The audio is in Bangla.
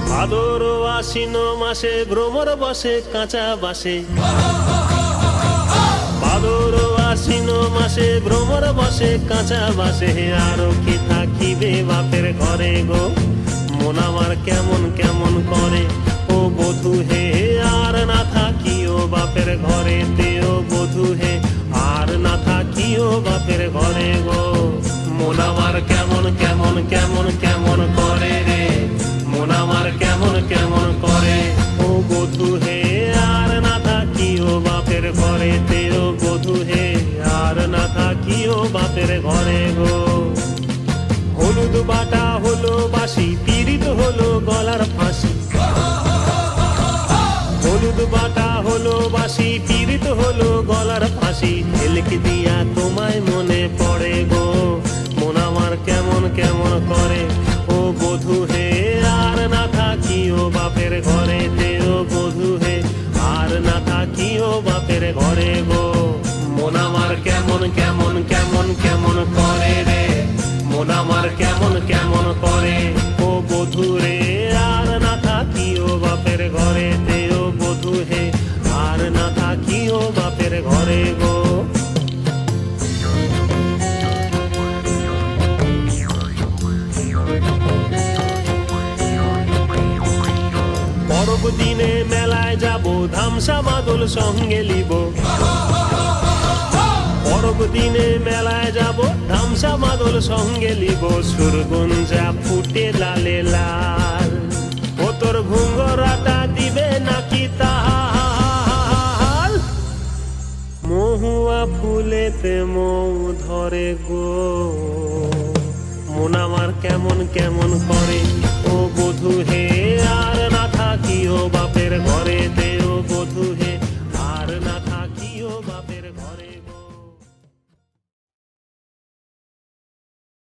ভাদর আশ্বিন মাসে ভ্রমর বসে কাঁচা বাসে, ভাদর আশ্বিন মাসে ভ্রমর বসে কাঁচা বাসে। আরো কি থাকিবে বাপের ঘরে গো, মন আমার কেমন কেমন করে ও বধূ হে। আর না থাকিও বাপের ঘরে তেও বধূ হে, আর না থাকিও বাপের ঘরে গো। মন আমার কেমন কেমন কেমন কেমন করে রে, মন আমার কেমন কেমন করে ও বধূ হে। আর না থাকিও বাপের ঘরে তেও বধূ হে, আর না থাকিও বাপের ঘরে গো। হলুদ বাটা হলো বাসি, পীড়িত হলো গলার ফাঁসি। হলুদ বাটা হলো বাসি, পীড়িত হলো গলার ফাঁসি। ঝিলক দিয়া তোমায় মনে পড়ে গো, মন আমার কেমন কেমন করে ও বধূ হে। আর না থাকিও বাপের ঘরে তেও বধূ হে, আর না থাকিও বাপের ঘরে গো। মন আমার কেমন কেমন কেমন কেমন করে রে, মন আমার কেমন কেমন করে ও বধূ রে। আর না থাকিও বাপের ঘরে তেও বধূ হে, আর না থাকিও বাপের ঘরে গো। পরব দিনে মেলায় যাব, ধামসা মাদল সঙ্গে লিব। পরব দিনে মেলায় যাব, ধামসা মাদল সঙ্গে লিব। সুরগুঞ্জা ফুটে লালে লাল, ও তোর ঘুঙ্গরাটা দিবে নাকি তাল। মহুয়া ফুলেতে মৌ ধরে গো, মন আমার কেমন কেমন করে ও বধূ হে।